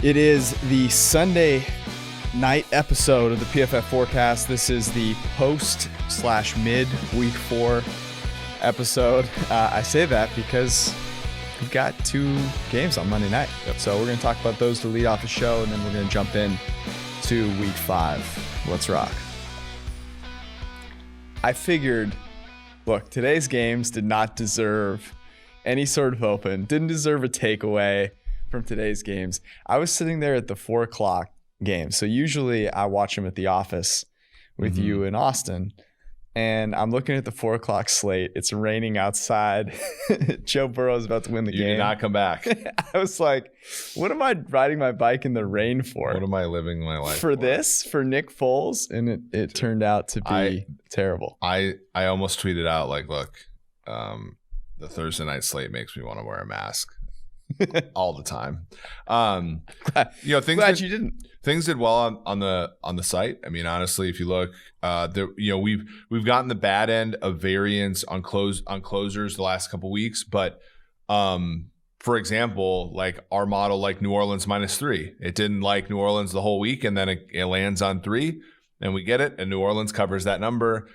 It is the Sunday night episode of the PFF Forecast. This is the post/mid week 4 episode. I say that because we've got 2 games on Monday night. So we're going to talk about those to lead off the show, and then we're going to jump in to week 5. Let's rock. I figured, look, today's games did not deserve any sort of open, didn't deserve a takeaway from today's games. I was sitting there at the 4 o'clock game. So usually I watch them at the office with you in Austin. And I'm looking at the 4 o'clock slate. It's raining outside. Joe Burrow's about to win the game. You did not come back. I was like, what am I riding my bike in the rain for? What am I living my life for? This? For Nick Foles? And it turned out to be terrible. I almost tweeted out, like, look, the Thursday night slate makes me want to wear a mask. All the time. Glad you didn't. Things did well on the site. I mean, honestly, if you look, we've gotten the bad end of variance on closers the last couple weeks. But for example, like our model, like New Orleans -3, it didn't like New Orleans the whole week, and then it lands on 3, and we get it, and New Orleans covers that number.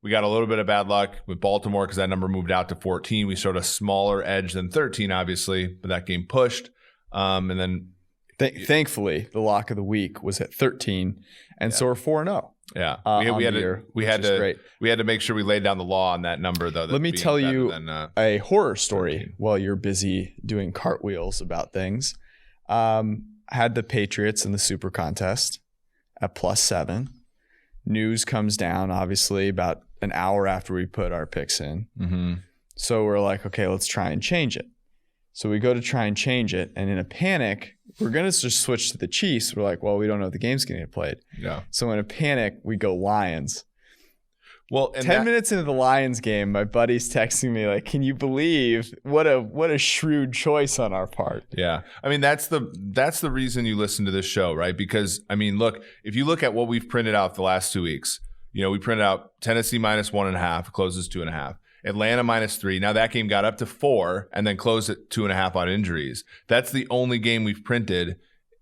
We got a little bit of bad luck with Baltimore because that number moved out to 14. We showed a smaller edge than 13, obviously, but that game pushed. And then thankfully, the lock of the week was at 13, and so we're 4-0. Yeah, we had to make sure we laid down the law on that number, though. Let me tell you a horror story 13. While you're busy doing cartwheels about things. Had the Patriots in the Super Contest at +7. News comes down, obviously, about an hour after we put our picks in. So we're like, okay, let's try and change it. So we go to try and change it, and in a panic, we're going to just switch to the Chiefs. We're like, well, we don't know if the game's going to get played. Yeah. So in a panic, we go Lions. Well, 10 minutes into the Lions game, my buddy's texting me like, can you believe what a shrewd choice on our part? Yeah. I mean, that's the reason you listen to this show, right? Because, I mean, look, if you look at what we've printed out the last 2 weeks, we printed out Tennessee -1.5, closes 2.5. Atlanta -3. Now that game got up to 4 and then closed at 2.5 on injuries. That's the only game we've printed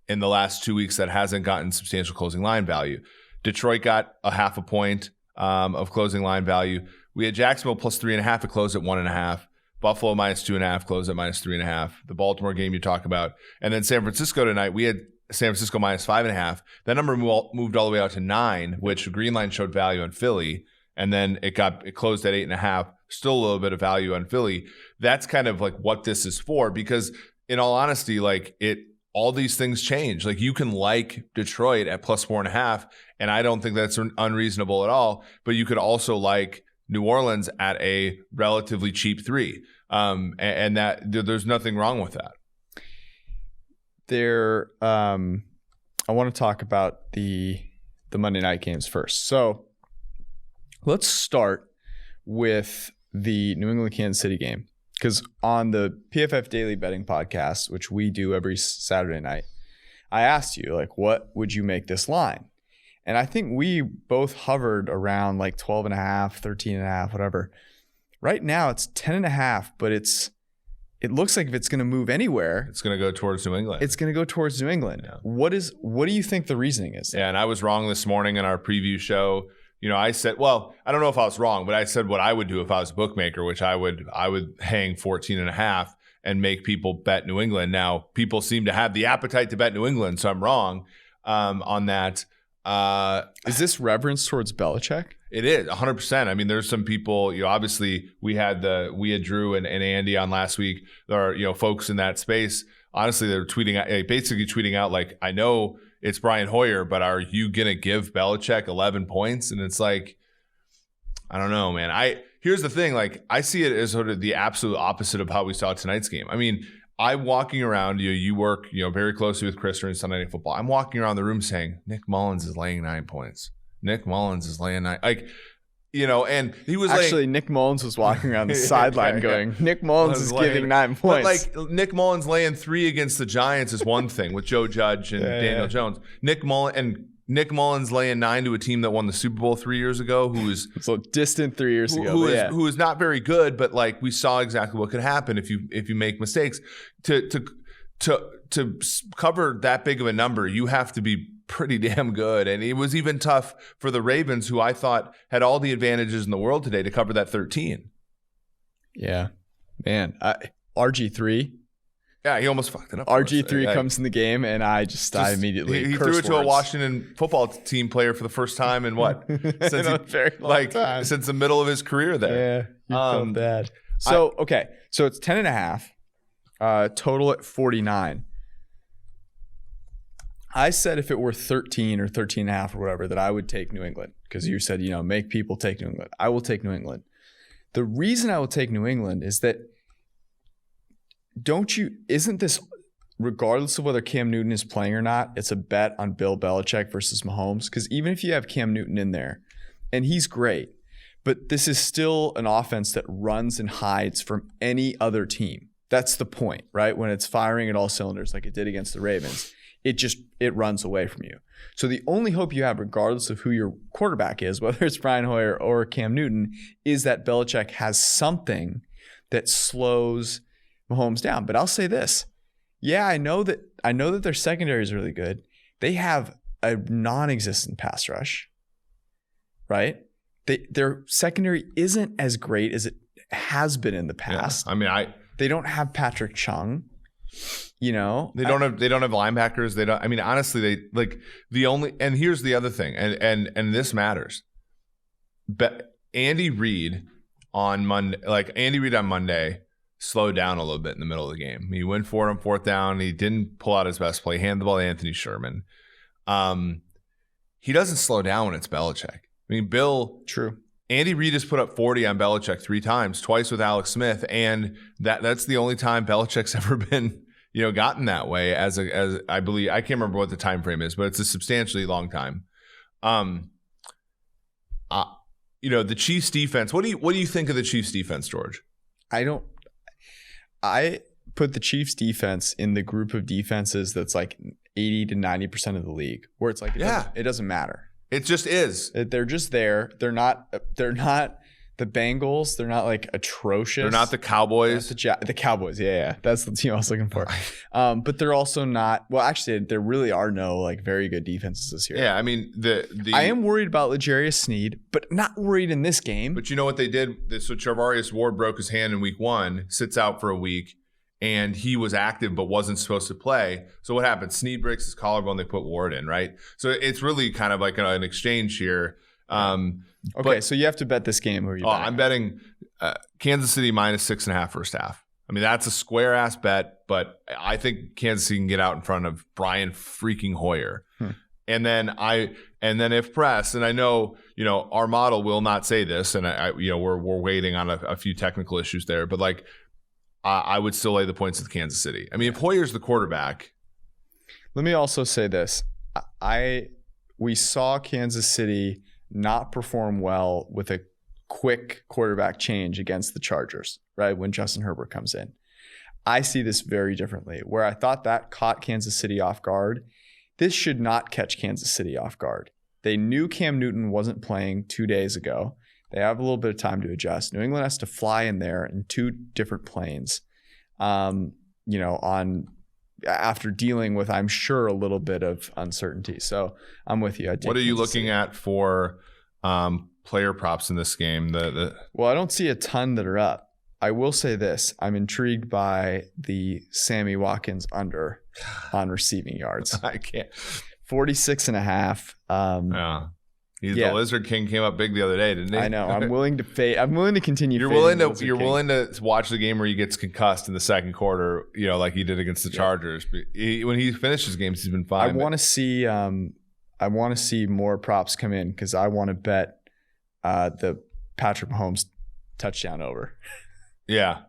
in the last 2 weeks that hasn't gotten substantial closing line value. Detroit got a 0.5 point of closing line value. We had Jacksonville +3.5. It closed at 1.5. Buffalo -2.5, closed at -3.5. The Baltimore game you talk about. And then San Francisco tonight, we had San Francisco -5.5. That number moved all the way out to 9, which Green Line showed value on Philly. And then it closed at 8.5. Still a little bit of value on Philly. That's kind of like what this is for, because in all honesty, like all these things change. Like you can like Detroit at +4.5, and I don't think that's unreasonable at all. But you could also like New Orleans at a relatively cheap 3, and that there's nothing wrong with that. I want to talk about the Monday night games first. So let's start with the New England Kansas City game, because on the PFF Daily Betting Podcast, which we do every Saturday night, I asked you, like, what would you make this line? And I think we both hovered around like 12.5, 13.5, whatever. Right now it's 10.5, but it looks like if it's going to move anywhere, it's going to go towards New England. It's going to go towards New England. Yeah. What do you think the reasoning is? Yeah, and I was wrong this morning in our preview show. I said, well, I don't know if I was wrong, but I said what I would do if I was a bookmaker, which I would hang 14.5 and make people bet New England. Now, people seem to have the appetite to bet New England, so I'm wrong on that. Is this reverence towards Belichick? It is 100%. I mean, there's some people, obviously we had Drew and Andy on last week. There are, folks in that space. Honestly, they're basically tweeting out like, I know it's Brian Hoyer, but are you going to give Belichick 11 points? And it's like, I don't know, man. Here's the thing. Like, I see it as sort of the absolute opposite of how we saw tonight's game. I mean, I'm walking around, you work, very closely with Chris during Sunday Night Football. I'm walking around the room saying, Nick Mullins is laying 9 points. Nick Mullins is laying 9. Like, and he was actually Nick Mullins was walking around the sideline going, Nick Mullins is giving 9 points. But like Nick Mullins laying 3 against the Giants is one thing with Joe Judge and Daniel Jones. Nick Mullins laying 9 to a team that won the Super Bowl 3 years ago, who is so distant 3 years ago, who is not very good, but like we saw exactly what could happen if you make mistakes. to cover that big of a number, you have to be pretty damn good. And it was even tough for the Ravens, who I thought had all the advantages in the world today, to cover that 13. Yeah, man. RG3. Yeah, he almost fucked it up. RG3 comes in the game, and I immediately he threw it to a Washington football team player for the first time in what? Since since the middle of his career there. Yeah, you felt bad. So okay, so it's 10.5, total at 49. I said if it were 13 or 13.5 or whatever, that I would take New England, because you said, make people take New England. I will take New England. The reason I will take New England is that isn't this, regardless of whether Cam Newton is playing or not, it's a bet on Bill Belichick versus Mahomes? Because even if you have Cam Newton in there, and he's great, but this is still an offense that runs and hides from any other team. That's the point, right? When it's firing at all cylinders like it did against the Ravens, it runs away from you. So the only hope you have, regardless of who your quarterback is, whether it's Brian Hoyer or Cam Newton, is that Belichick has something that slows Mahomes down. But I'll say this. Yeah, I know that their secondary is really good. They have a non-existent pass rush, right? Their secondary isn't as great as it has been in the past. Yeah. They don't have Patrick Chung. They don't have linebackers. They don't. Honestly, and here's the other thing, and this matters. But Andy Reid on Monday slowed down a little bit in the middle of the game. He went for it on fourth down. He didn't pull out his best play. Hand the ball to Anthony Sherman. He doesn't slow down when it's Belichick. True. Andy Reid has put up 40 on Belichick 3 times, twice with Alex Smith, and that's the only time Belichick's ever been, gotten that way. As I believe, I can't remember what the time frame is, but it's a substantially long time. The Chiefs defense. What do you think of the Chiefs defense, George? I put the Chiefs defense in the group of defenses that's like 80 to 90% of the league, where it's like it doesn't matter. It just is. They're just there. They're not the Bengals. They're not like atrocious. They're not the Cowboys. The Cowboys. Yeah. That's the team I was looking for. But they're also not. Well, actually, there really are no like very good defenses this year. Yeah, I am worried about L'Jarius Sneed, but not worried in this game. But you know what they did? So Charvarius Ward broke his hand in week 1, sits out for a week. And he was active but wasn't supposed to play. So what happened? Snead breaks his collarbone. They put Ward in, right? So it's really kind of like an exchange here. So you have to bet this game. Who are you betting? I'm betting Kansas City minus 6.5 first half. That's a square ass bet, but I think Kansas City can get out in front of Brian freaking Hoyer. And then if pressed, and I know our model will not say this, and we're waiting on a few technical issues there, but like. I would still lay the points with Kansas City. If Hoyer's the quarterback. Let me also say this. We saw Kansas City not perform well with a quick quarterback change against the Chargers, right? When Justin Herbert comes in. I see this very differently. Where I thought that caught Kansas City off guard, this should not catch Kansas City off guard. They knew Cam Newton wasn't playing 2 days ago. They have a little bit of time to adjust. New England has to fly in there in 2 different planes, after dealing with, I'm sure, a little bit of uncertainty. So I'm with you. What are you looking at for player props in this game? Well, I don't see a ton that are up. I will say this. I'm intrigued by the Sammy Watkins under on receiving yards. I can't. 46.5. Yeah. The Lizard King came up big the other day, didn't he? I know. I'm willing to continue. You're willing to watch the game where he gets concussed in the second quarter, like he did against the Chargers. But when he finishes games, he's been fine. I want to see more props come in because I want to bet the Patrick Mahomes touchdown over. Yeah.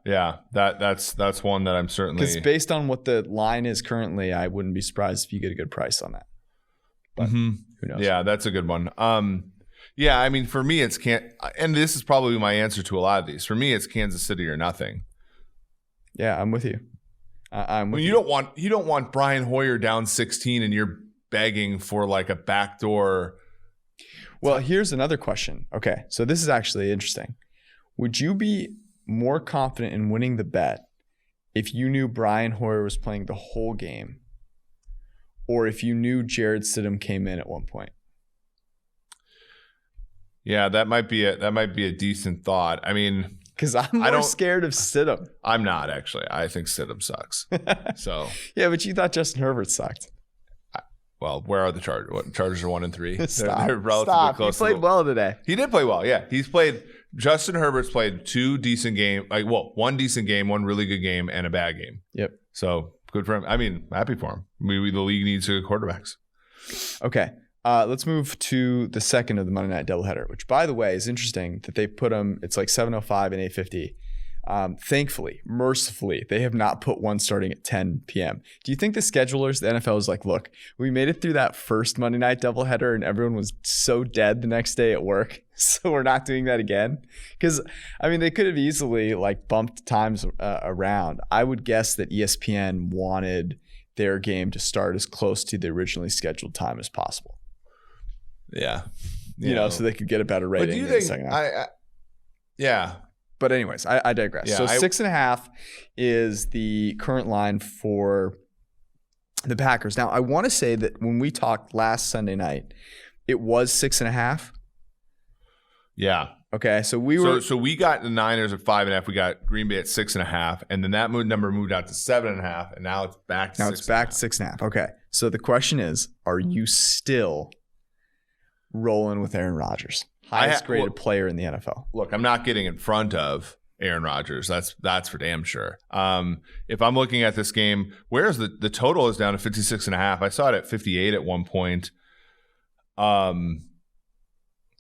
That's one that I'm certainly, because based on what the line is currently, I wouldn't be surprised if you get a good price on that. But who knows? Yeah, that's a good one. For me, it's and this is probably my answer to a lot of these. For me, it's Kansas City or nothing. Yeah, I'm with you. You don't want Brian Hoyer down 16 and you're begging for like a backdoor. Well, here's another question. Okay, so this is actually interesting. Would you be more confident in winning the bet if you knew Brian Hoyer was playing the whole game, or if you knew Jared Stidham came in at one point? Yeah, that might be a decent thought. I mean, because I'm more scared of Stidham. I'm not, actually. I think Stidham sucks. So yeah, but you thought Justin Herbert sucked. Well, where are the Chargers? What, Chargers are 1-3. Stop. They're relatively close. He played well today. He did play well. Yeah, Justin Herbert's played two decent games. One decent game, one really good game, and a bad game. Yep. So good for him. I mean, happy for him. Maybe the league needs good quarterbacks. Okay. Let's move to the second of the Monday Night doubleheader, which, by the way, is interesting that they put them. It's like 7:05 and 8:50. Thankfully, mercifully, they have not put one starting at 10 p.m. Do you think the schedulers, the NFL, is like, look, we made it through that first Monday Night doubleheader and everyone was so dead the next day at work, so we're not doing that again? Because, I mean, they could have easily like bumped times around. I would guess that ESPN wanted their game to start as close to the originally scheduled time as possible. Yeah. You know, so they could get a better rating. But do you in the think, second half. Yeah. But anyways, I digress. Yeah, so 6.5 is the current line for the Packers. Now, I want to say that when we talked last Sunday night, it was 6.5. Yeah. Okay, so we got the Niners at 5.5. We got Green Bay at 6.5, and then that number moved out to 7.5, and now it's back to 6.5. Now it's back to 6.5. Okay, so the question is, are you still rolling with Aaron Rodgers, highest graded player in the NFL? Look, I'm not getting in front of Aaron Rodgers. That's for damn sure. If I'm looking at this game, where's the total is down to 56.5. I saw it at 58 at one point.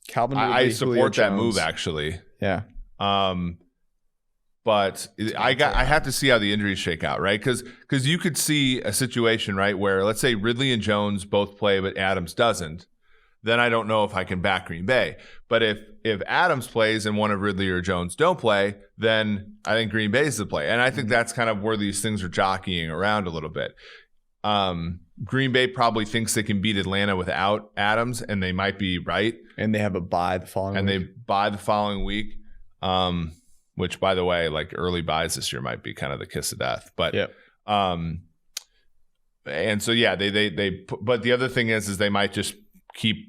Calvin Ridley, I support that move, actually. Yeah. But I have to see how the injuries shake out, right? Because you could see a situation, right, where let's say Ridley and Jones both play, but Adams doesn't. Then I don't know if I can back Green Bay. But if Adams plays and one of Ridley or Jones don't play, then I think Green Bay is the play. And I think that's kind of where these things are jockeying around a little bit. Green Bay probably thinks they can beat Atlanta without Adams, and they might be right. And they have a bye the following week. And they bye the following week, which, by the way, like early buys this year might be kind of the kiss of death. But yep. And so, yeah, they but the other thing is they might just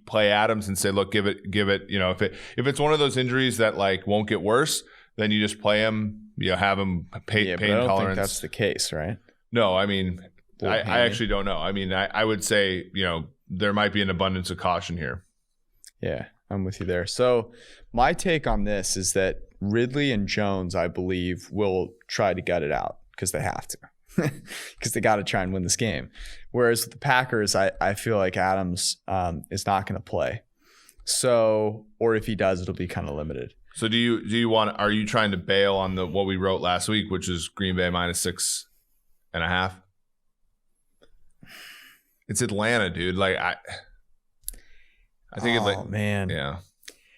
play Adams and say, look, give it, you know, if it's one of those injuries that like won't get worse, then you just play him, you know, have him pain but I don't tolerance. think that's the case, right? No, I mean, I actually don't know. I mean, I would say, you know, there might be an abundance of caution here. Yeah, I'm with you there. So my take on this is that Ridley and Jones, I believe, will try to gut it out because they have to. Because they got to try and win this game. Whereas with the Packers, I feel like Adams is not going to play. So, or if he does, it'll be kind of limited. So are you trying to bail on what we wrote last week, which is Green Bay -6.5? It's Atlanta, dude. Like I think man. Yeah.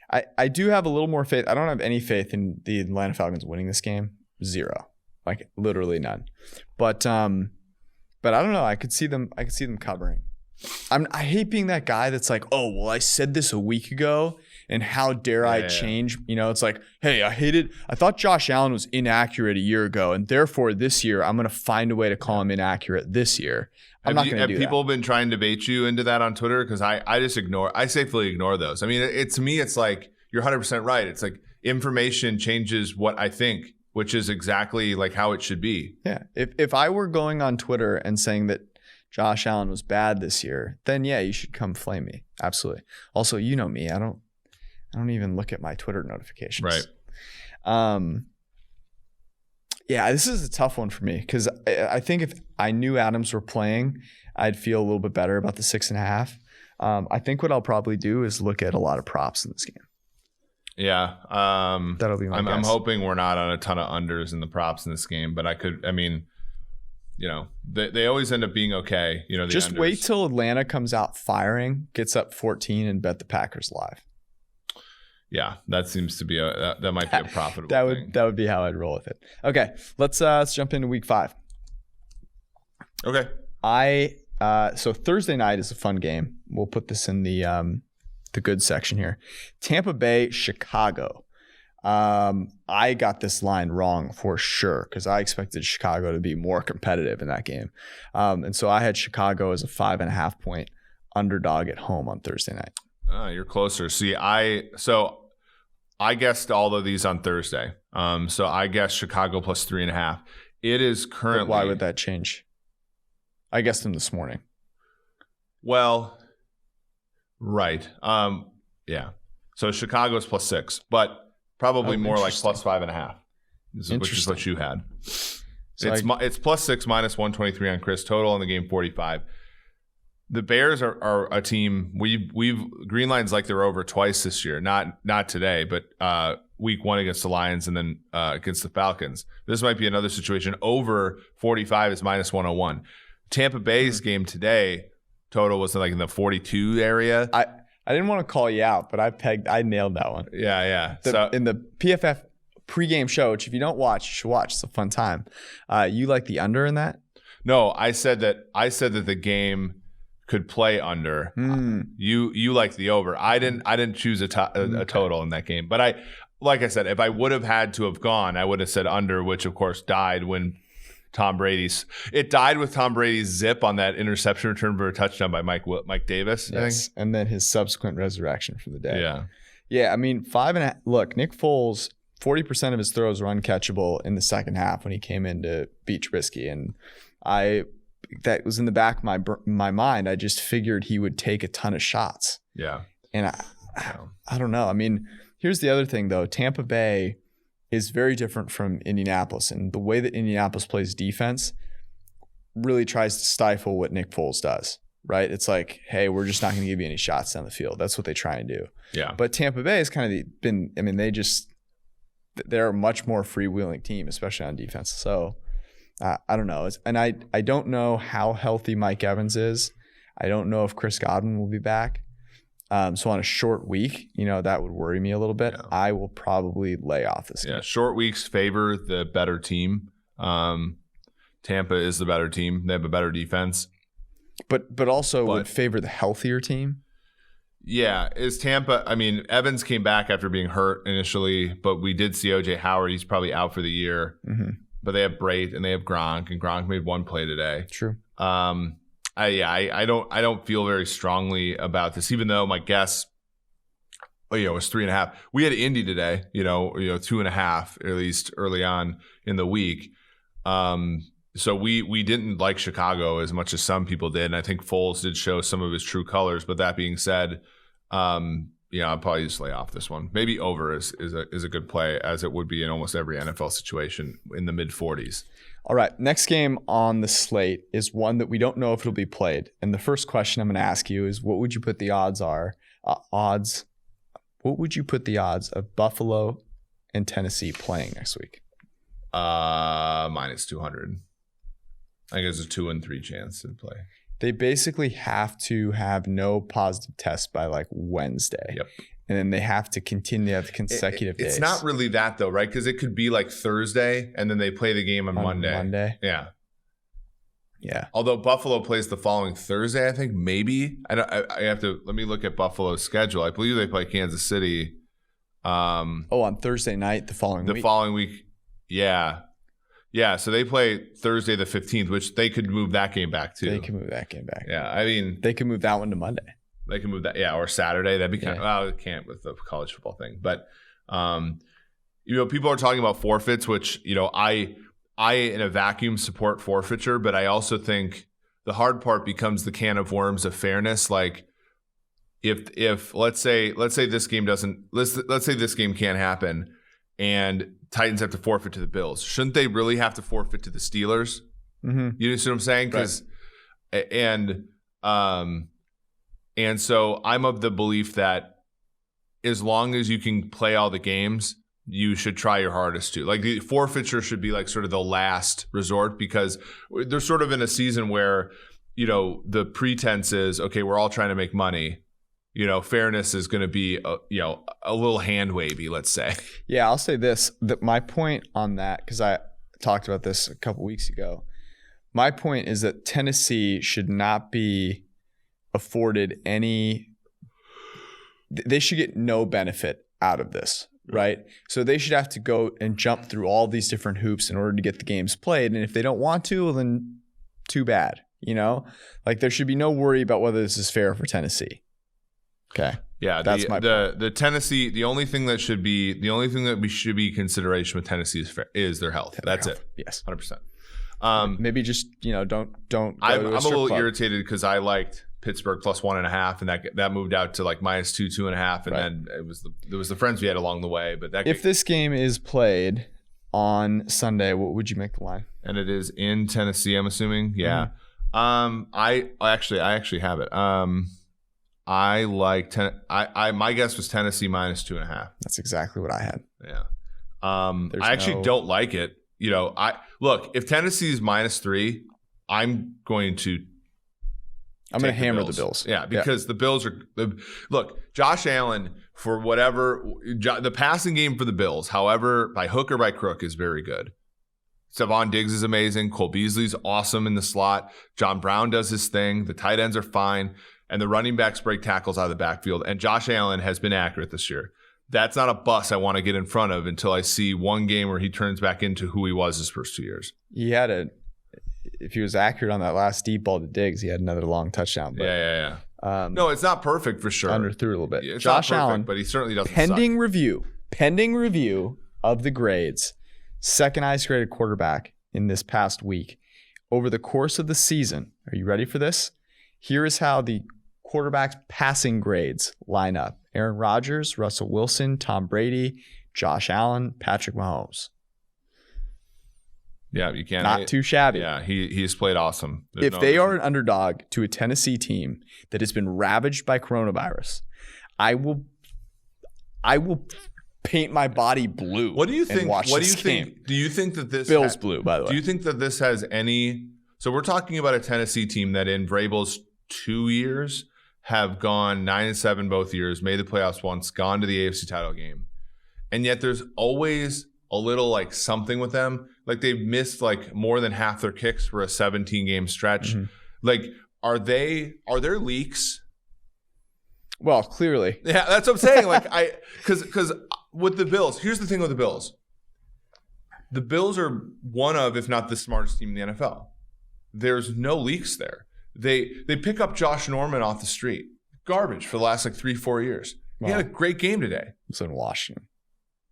I do have a little more faith. I don't have any faith in the Atlanta Falcons winning this game. 0. Like literally none. But I don't know. I could see them covering. I hate being that guy that's like, oh well, I said this a week ago, and how dare I change? You know, it's like, hey, I thought Josh Allen was inaccurate a year ago, and therefore this year I'm gonna find a way to call him inaccurate this year. I'm not gonna do that. Have people been trying to bait you into that on Twitter? Because I safely ignore those. I mean, to me, it's like you're 100% right. It's like information changes what I think, which is exactly like how it should be. Yeah. If I were going on Twitter and saying that Josh Allen was bad this year, then yeah, you should come flame me. Absolutely. Also, you know me. I don't even look at my Twitter notifications. Right. Yeah, this is a tough one for me because I think if I knew Adams were playing, I'd feel a little bit better about the 6.5. I think what I'll probably do is look at a lot of props in this game. Yeah. That'll be my guess. I'm hoping we're not on a ton of unders in the props in this game, but you know, they always end up being okay. You know, just wait till Atlanta comes out firing, gets up 14, and bet the Packers live. Yeah, that seems to be that might be a profitable thing. That would be how I'd roll with it. Okay, let's jump into week 5. Okay. So Thursday night is a fun game. We'll put this in the good section here. Tampa Bay, Chicago. I got this line wrong for sure because I expected Chicago to be more competitive in that game. And so I had Chicago as a 5.5 point underdog at home on Thursday night. You're closer. See, I guessed all of these on Thursday. So I guessed Chicago plus 3.5. It is currently. But why would that change? I guessed them this morning. Well, right. Yeah. So Chicago's plus 6, but probably more like plus 5.5, which is what you had. So it's plus 6 minus 123 on Chris total in the game 45. The Bears are a team we've green lines like they're over twice this year. Not today, but week 1 against the Lions and then against the Falcons. This might be another situation. Over 45 is minus 101. Tampa Bay's game today total was like in the 42 area. I didn't want to call you out, but I nailed that one. Yeah. So in the PFF pregame show, which if you don't watch, you should watch. It's a fun time. You like the under in that? No, I said that the game could play under. You like the over. I didn't choose a total in that game. But like I said, if I would have had to have gone, I would have said under, which of course died when it died with Tom Brady's zip on that interception return for a touchdown by Mike Davis. Yes, I think. And then his subsequent resurrection for the day. Yeah. I mean, 5.5. Look, Nick Foles, 40% of his throws were uncatchable in the second half when he came in to beat Trubisky, and that was in the back of my mind. I just figured he would take a ton of shots. Yeah. And I don't know. I mean, here's the other thing though. Tampa Bay is very different from Indianapolis, and the way that Indianapolis plays defense really tries to stifle what Nick Foles does, right? It's like, hey, we're just not going to give you any shots down the field. That's what they try and do. Yeah. But Tampa Bay has kind of been, I mean, they're a much more freewheeling team, especially on defense. So I don't know. And I don't know how healthy Mike Evans is. I don't know if Chris Godwin will be back. So on a short week, that would worry me a little bit. Yeah. I will probably lay off this game. Yeah, short weeks favor the better team. Tampa is the better team. They have a better defense. But also would favor the healthier team. Yeah, is Tampa. I mean, Evans came back after being hurt initially, but we did see O.J. Howard. He's probably out for the year. Mm-hmm. But they have Brait and they have Gronk, and Gronk made one play today. True. I don't feel very strongly about this, even though my guess, was 3.5. We had Indy today, 2.5 at least early on in the week. So we didn't like Chicago as much as some people did, and I think Foles did show some of his true colors. But that being said, I'll probably just lay off this one. Maybe over is a good play, as it would be in almost every NFL situation in the mid 40s. All right, next game on the slate is one that we don't know if it'll be played. And the first question I'm going to ask you is, what would you put the odds What would you put the odds of Buffalo and Tennessee playing next week? Minus 200. I think there's a 2 in 3 chance to play. They basically have to have no positive tests by like Wednesday. Yep. And then they have to continue to have consecutive days. It's not really that though, right? Because it could be like Thursday and then they play the game on Monday. Yeah. Yeah. Although Buffalo plays the following Thursday, I think maybe. I have to let me look at Buffalo's schedule. I believe they play Kansas City. On Thursday night, the following week. Yeah. Yeah, so they play Thursday the 15th, which they could move that game back too. They can move that game back. Yeah, I mean, they can move that one to Monday. They can move that, or Saturday. That'd be kind of, well, it can't with the college football thing. But, people are talking about forfeits, which, I in a vacuum support forfeiture, but I also think the hard part becomes the can of worms of fairness. Like, if let's say this game let's say this game can't happen, and Titans have to forfeit to the Bills. Shouldn't they really have to forfeit to the Steelers? Mm-hmm. You see what I'm saying? And so I'm of the belief that as long as you can play all the games, you should try your hardest to. Like, the forfeiture should be like sort of the last resort, because they're sort of in a season where, the pretense is, okay, we're all trying to make money. Fairness is going to be, a little hand wavy, let's say. Yeah, I'll say this, that my point on that, because I talked about this a couple weeks ago, my point is that Tennessee should not be afforded they should get no benefit out of this, right? So they should have to go and jump through all these different hoops in order to get the games played. And if they don't want to, well, then too bad. Like there should be no worry about whether this is fair for Tennessee. Okay. Yeah, that's my point. The Tennessee. The only thing that we should be consideration with Tennessee is their health. That's it. Yes, 100%. Maybe just don't. I'm a little irritated because I liked Pittsburgh plus 1.5, and that moved out to like -2, 2.5, and then it was the friends we had along the way. But if this game is played on Sunday, what would you make the line? And it is in Tennessee, I'm assuming. Yeah. Mm-hmm. I actually have it. I like my guess was Tennessee -2.5. That's exactly what I had. Yeah. I actually don't like it. Look, if Tennessee's -3, I'm going to hammer the Bills. Yeah, because the Bills are look, Josh Allen, for whatever the passing game for the Bills, however, by hook or by crook, is very good. Stephon Diggs is amazing. Cole Beasley's awesome in the slot. John Brown does his thing. The tight ends are fine. And the running backs break tackles out of the backfield. And Josh Allen has been accurate this year. That's not a bus I want to get in front of until I see one game where he turns back into who he was his first 2 years. If he was accurate on that last deep ball to Diggs, he had another long touchdown. But, yeah. No, it's not perfect for sure. Underthrew a little bit. It's Josh not perfect, Allen, but he certainly doesn't pending review of the grades, second highest graded quarterback in this past week. Over the course of the season, are you ready for this? Here is how the quarterbacks' passing grades line up. Aaron Rodgers, Russell Wilson, Tom Brady, Josh Allen, Patrick Mahomes. Yeah, you can't. Not too shabby. Yeah, he's played awesome. If they are an underdog to a Tennessee team that has been ravaged by coronavirus, I will paint my body blue. What do you think? What do you think? Do you think that this Bills blue? By the way, do you think that this has any? So we're talking about a Tennessee team that in Vrabel's 2 years have gone 9-7 both years, made the playoffs once, gone to the AFC title game, and yet there's always a little like something with them. Like they've missed like more than half their kicks for a 17-game stretch. Mm-hmm. Like, are there leaks? Well, clearly. Yeah, that's what I'm saying. Like because with the Bills, here's the thing with the Bills. The Bills are one of, if not the smartest team in the NFL. There's no leaks there. They pick up Josh Norman off the street. Garbage for the last like 3-4 years. He had a great game today. It's in Washington.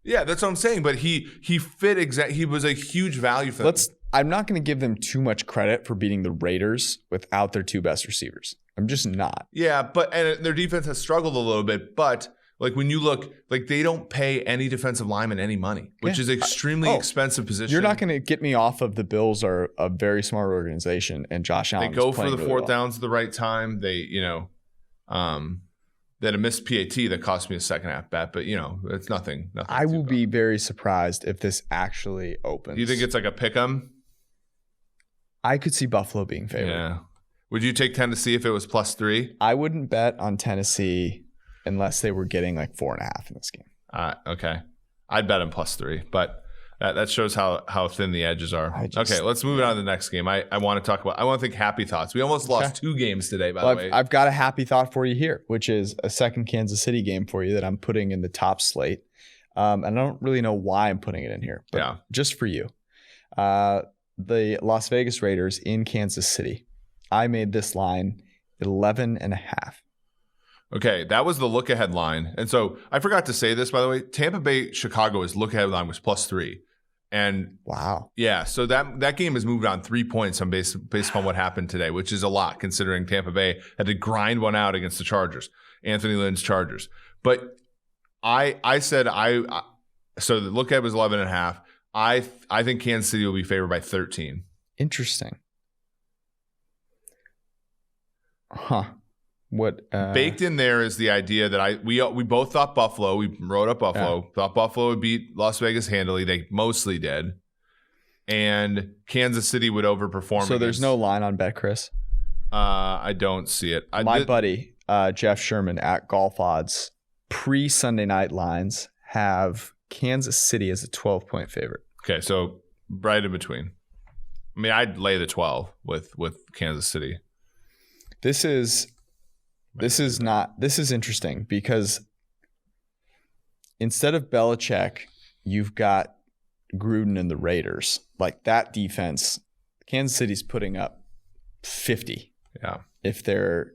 Yeah, that's what I'm saying. But he fit he was a huge value for them. I'm not going to give them too much credit for beating the Raiders without their 2 best receivers. I'm just not. Yeah, and their defense has struggled a little bit, but like when you look, like they don't pay any defensive lineman any money, which is extremely expensive position. You're not going to get me off of the Bills are a very smart organization, and Josh Allen. They go for the fourth downs at the right time. They, they had a missed PAT that cost me a second half bet, but it's nothing. I will be very surprised if this actually opens. Do you think it's like a pick 'em? I could see Buffalo being favored. Yeah. Would you take Tennessee if it was +3? I wouldn't bet on Tennessee unless they were getting like 4.5 in this game. Okay. I'd bet them +3, but that shows how thin the edges are. Okay, let's move on to the next game. I want to think happy thoughts. We almost lost 2 games today, by the way. I've got a happy thought for you here, which is a second Kansas City game for you that I'm putting in the top slate. And I don't really know why I'm putting it in here, but just for you. The Las Vegas Raiders in Kansas City. I made this line 11.5. Okay, that was the look-ahead line. And so I forgot to say this, by the way. Tampa Bay, Chicago's look-ahead line was +3. And wow. Yeah, so that game has moved on 3 points based upon what happened today, which is a lot considering Tampa Bay had to grind one out against the Chargers, Anthony Lynn's Chargers. But I said so the look-ahead was 11.5. I think Kansas City will be favored by 13. Interesting. Huh. What baked in there is the idea that we both thought Buffalo. We wrote up Buffalo. Thought Buffalo would beat Las Vegas handily. They mostly did, and Kansas City would overperform. So there's no line on BetCris. I don't see it. My buddy Jeff Sherman at Golf Odds pre-Sunday night lines have Kansas City as a 12-point favorite. Okay, so right in between. I mean, I'd lay the 12 with Kansas City. This is interesting because instead of Belichick, you've got Gruden and the Raiders. Like that defense, Kansas City's putting up 50 if they're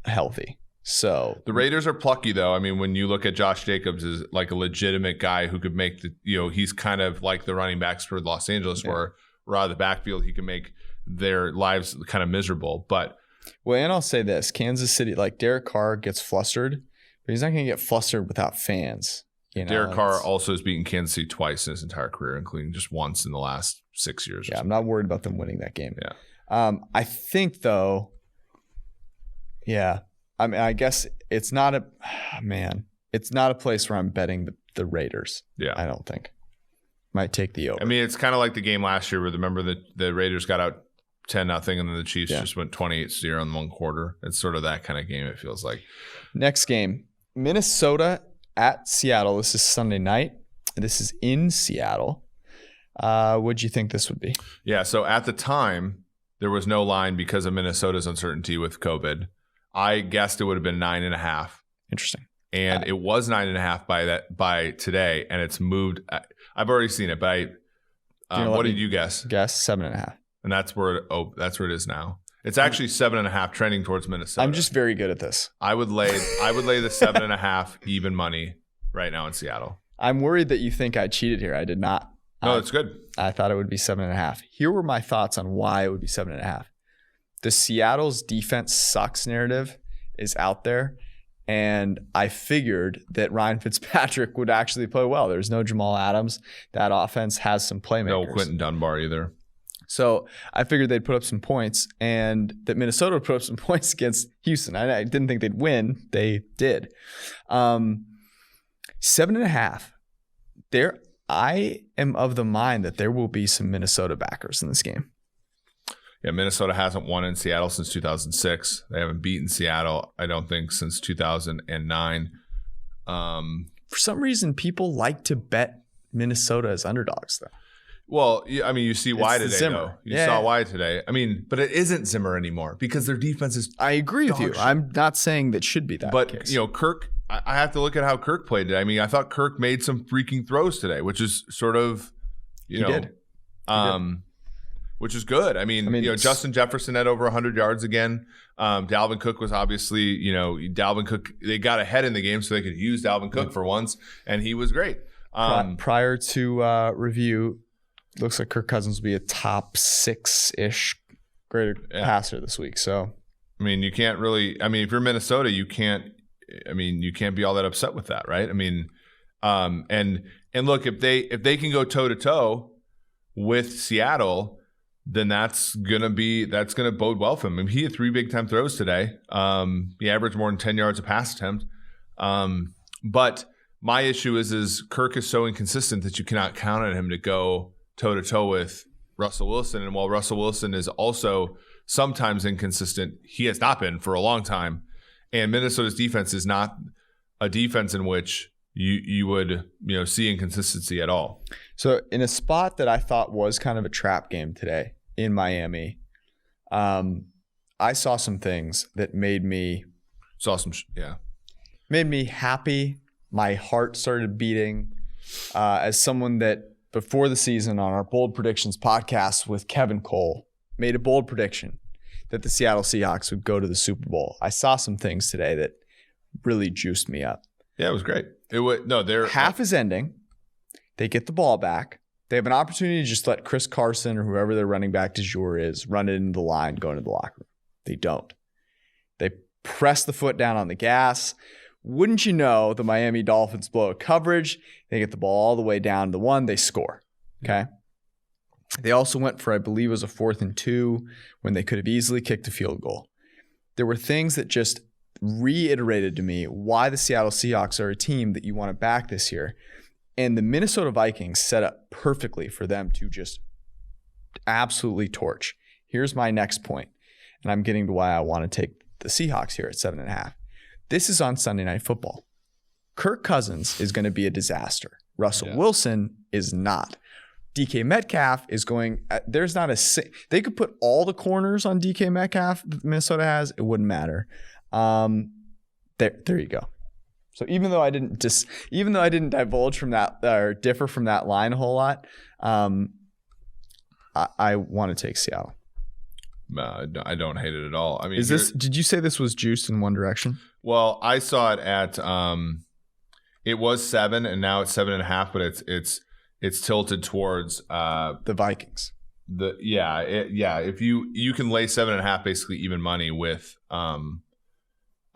healthy. So the Raiders are plucky, though. I mean, when you look at Josh Jacobs as like a legitimate guy who could make he's kind of like the running backs for Los Angeles, where out of the backfield, he can make their lives kind of miserable. But and I'll say this: Kansas City, like Derek Carr gets flustered, but he's not going to get flustered without fans. Derek Carr also has beaten Kansas City twice in his entire career, including just once in the last 6 years. Yeah, I'm not worried about them winning that game. Yeah, I think though. Yeah. I mean, I guess it's not a place where I'm betting the Raiders. Yeah. I don't think. Might take the over. I mean, it's kind of like the game last year where remember the Raiders got out 10-0 and then the Chiefs just went 28-0 in one quarter. It's sort of that kind of game, it feels like. Next game, Minnesota at Seattle. This is Sunday night. This is in Seattle. What'd you think this would be? Yeah, so at the time, there was no line because of Minnesota's uncertainty with COVID. I guessed it would have been 9.5. Interesting. And it was 9.5 by today, and it's moved. I've already seen it, but what did you guess? Guess 7.5. And that's where it is now. It's actually 7.5, trending towards Minnesota. I'm just very good at this. I would lay the 7.5 even money right now in Seattle. I'm worried that you think I cheated here. I did not. No, it's good. I thought it would be 7.5. Here were my thoughts on why it would be 7.5. The Seattle's defense sucks narrative is out there, and I figured that Ryan Fitzpatrick would actually play well. There's no Jamal Adams. That offense has some playmakers. No Quentin Dunbar either. So I figured they'd put up some points, and that Minnesota would put up some points against Houston. I didn't think they'd win. They did. 7.5. I am of the mind that there will be some Minnesota backers in this game. Yeah, Minnesota hasn't won in Seattle since 2006. They haven't beaten Seattle, I don't think, since 2009. For some reason, people like to bet Minnesota as underdogs, though. Well, I mean, you see why today, Zimmer. though. You saw why today. I mean, but it isn't Zimmer anymore because their defense is I agree with you. I'm not saying that should be that But, case. Kirk, I have to look at how Kirk played today. I mean, I thought Kirk made some freaking throws today, which is sort of, He did. Which is good. I mean Justin Jefferson had over 100 yards again. Dalvin Cook was obviously, Dalvin Cook, they got ahead in the game so they could use Dalvin Cook for once, and he was great. Prior to review, looks like Kirk Cousins will be a top 6-ish greater passer this week. So, I mean, you can't really, if you're Minnesota, you can't be all that upset with that, right? I mean, and look, if they can go toe to toe with Seattle, then that's gonna bode well for him. I mean, he had 3 big time throws today. He averaged more than 10 yards a pass attempt. But my issue is Kirk is so inconsistent that you cannot count on him to go toe to toe with Russell Wilson. And while Russell Wilson is also sometimes inconsistent, he has not been for a long time. And Minnesota's defense is not a defense in which you would see inconsistency at all. So in a spot that I thought was kind of a trap game today in Miami, I saw some things that made me happy. My heart started beating as someone that before the season on our Bold Predictions podcast with Kevin Cole made a bold prediction that the Seattle Seahawks would go to the Super Bowl. I saw some things today that really juiced me up. Yeah, it was great. Half is ending. They get the ball back. They have an opportunity to just let Chris Carson or whoever their running back du jour is run it into the line, go into the locker room. They don't. They press the foot down on the gas. Wouldn't you know, the Miami Dolphins blow a coverage. They get the ball all the way down to 1. They score. Okay. They also went for, I believe it was a 4th and 2 when they could have easily kicked a field goal. There were things that just reiterated to me why the Seattle Seahawks are a team that you want to back this year. And the Minnesota Vikings set up perfectly for them to just absolutely torch. Here's my next point, and I'm getting to why I want to take the Seahawks here at 7.5. This is on Sunday Night Football. Kirk Cousins is going to be a disaster. Russell Wilson is not. DK Metcalf is going. There's not they could put all the corners on DK Metcalf that Minnesota has. It wouldn't matter. There you go. So even though I didn't divulge from that or differ from that line a whole lot, I want to take Seattle. I don't hate it at all. I mean, did you say this was juiced in one direction? Well, I saw it at it was 7 and now it's 7.5, but it's tilted towards the Vikings. If you can lay 7.5 basically even money with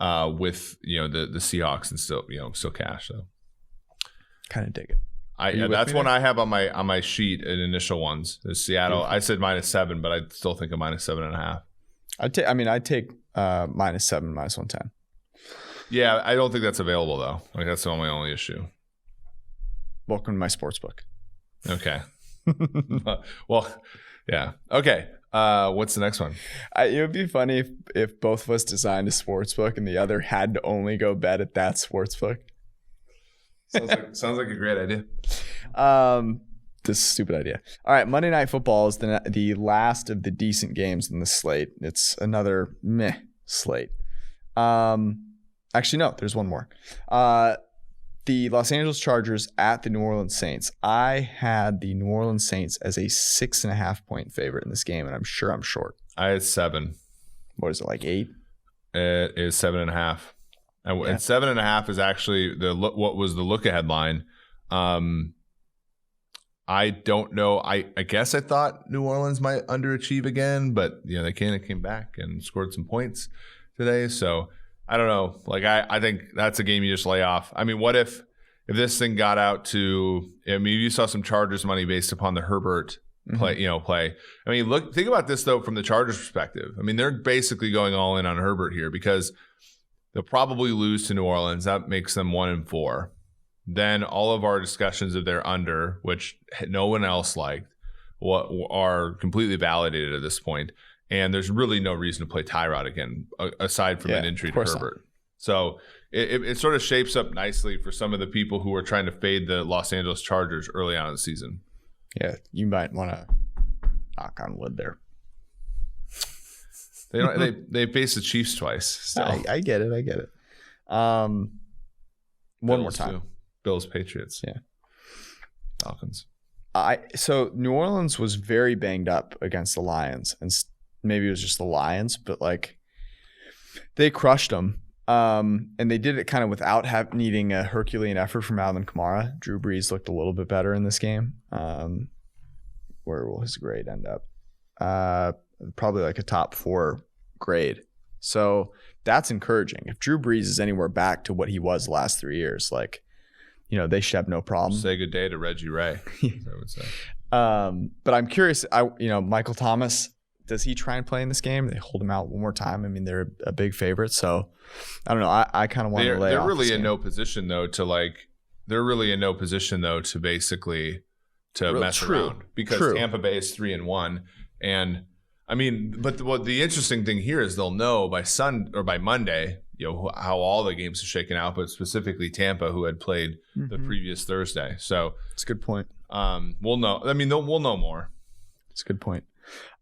the Seahawks and still cash. So kind of dig it. That's one I have on my sheet in initial ones. The Seattle. I said -7, but I still think a -7.5. I'd take -7, -110. Yeah, I don't think that's available though. Like that's my only issue. Welcome to my sports book. Okay. Well, yeah. Okay. What's the next one? It would be funny if both of us designed a sports book and the other had to only go bet at that sports book. Sounds like a great idea. This stupid idea. All right, Monday Night Football is the last of the decent games in the slate. It's another meh slate. Actually, no, there's one more. The Los Angeles Chargers at the New Orleans Saints. I had the New Orleans Saints as a 6.5 point favorite in this game, and I'm sure I'm short. I had 7. What is it, like 8? It is 7.5. And 7.5 is actually what was the look ahead line. I don't know. I guess I thought New Orleans might underachieve again, but they came back and scored some points today. So I don't know. Like I think that's a game you just lay off. I mean, what if this thing got out to? I mean, you saw some Chargers money based upon the Herbert play. I mean, think about this though from the Chargers' perspective. I mean, they're basically going all in on Herbert here because they'll probably lose to New Orleans. That makes them 1-4. Then all of our discussions of their under, which no one else liked, are completely validated at this point. And there's really no reason to play Tyrod again, aside from an injury to Herbert. Not. So it sort of shapes up nicely for some of the people who are trying to fade the Los Angeles Chargers early on in the season. Yeah, you might want to knock on wood there. They faced the Chiefs twice. Still. I get it. One more time. Too. Bills, Patriots. Yeah. Falcons. So New Orleans was very banged up against the Lions, and maybe it was just the Lions, but like they crushed them. And they did it kind of without needing a Herculean effort from Alvin Kamara. Drew Brees looked a little bit better in this game. Where will his grade end up? Probably like a top 4 grade. So that's encouraging. If Drew Brees is anywhere back to what he was the last 3 years, they should have no problem. Say good day to Reggie Ray, I would say. But I'm curious, Michael Thomas, does he try and play in this game? They hold him out one more time. I mean, they're a big favorite. So I don't know. I kind of want to lay off. They're really in no position though to basically mess around because Tampa Bay is 3-1. And I mean, but what the interesting thing here is they'll know by Monday, how all the games are shaken out, but specifically Tampa, who had played the previous Thursday. So it's a good point. We'll know. I mean, we'll know more. It's a good point.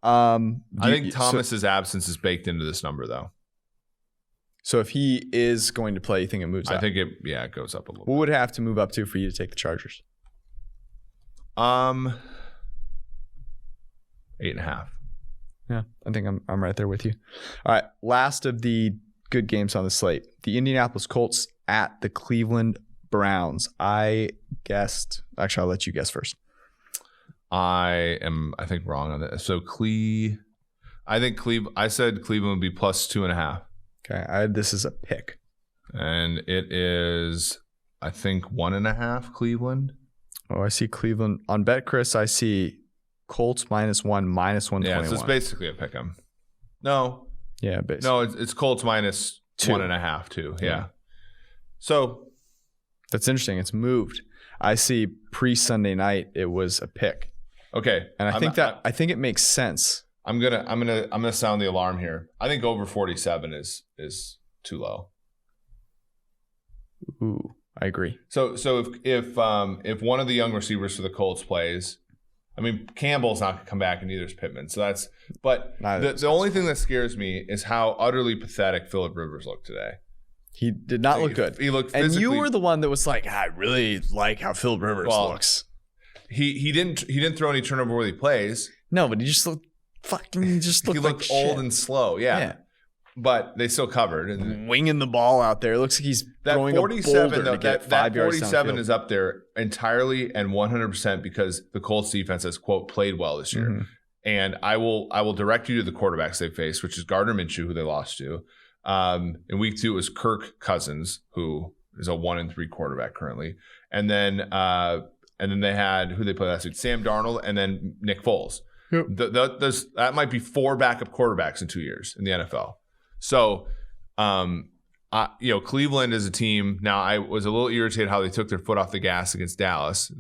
I think Thomas's absence is baked into this number, though. So if he is going to play, you think it moves up? I think it goes up a little. What would it have to move up to for you to take the Chargers? 8.5. Yeah, I think I'm right there with you. All right, last of the good games on the slate. The Indianapolis Colts at the Cleveland Browns. I'll let you guess first. I think wrong on that. So I said Cleveland would be plus 2.5. Okay, this is a pick. And it is, I think, 1.5 Cleveland. Oh, I see Cleveland. On BetCris, I see Colts -1, -121. Yeah, so it's basically a pick 'em. No. Yeah, basically. No, it's Colts minus 1.5 too. Yeah. So that's interesting. It's moved. I see pre-Sunday night it was a pick. Okay. And I think it makes sense. I'm gonna sound the alarm here. I think over 47 is too low. Ooh, I agree. So if one of the young receivers for the Colts plays, I mean Campbell's not gonna come back and neither is Pittman. So the only thing that scares me is how utterly pathetic Phillip Rivers looked today. He did not look good. He looked and physically. you were the one that was like, I really like how Phil Rivers looks. He didn't throw any turnover worthy plays. No, but he just looked he looked old and slow. Yeah. But they still covered and winging the ball out there. It looks like he's throwing a boulder to get 5 yards downfield. 47 is up there entirely and 100% because the Colts defense has, quote, played well this year. Mm-hmm. And I will direct you to the quarterbacks they faced, which is Gardner Minshew, who they lost to. In week 2, it was Kirk Cousins, who is a 1-3 quarterback currently. And then they had who they played last week, Sam Darnold, and then Nick Foles. Yep. That might be 4 backup quarterbacks in 2 years in the NFL. So, Cleveland is a team. Now, I was a little irritated how they took their foot off the gas against Dallas.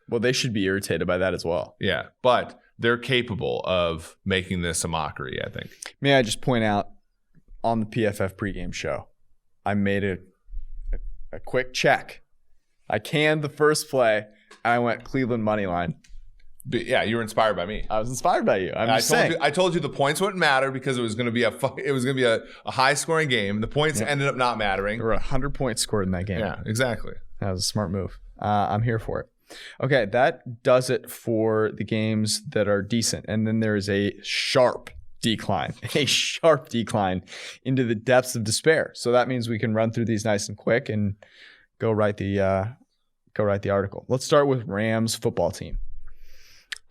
Well, they should be irritated by that as well. Yeah, but they're capable of making this a mockery, I think. May I just point out, on the PFF pregame show, I made a quick check. I canned the first play, and I went Cleveland money line. But yeah, you were inspired by me. I was inspired by you. I told you the points wouldn't matter because it was going to be a high scoring game. The points ended up not mattering. There were 100 points scored in that game. Yeah, exactly. That was a smart move. I'm here for it. Okay, that does it for the games that are decent, and then there is a sharp decline into the depths of despair. So that means we can run through these nice and quick and go write the article. Let's start with Rams football team.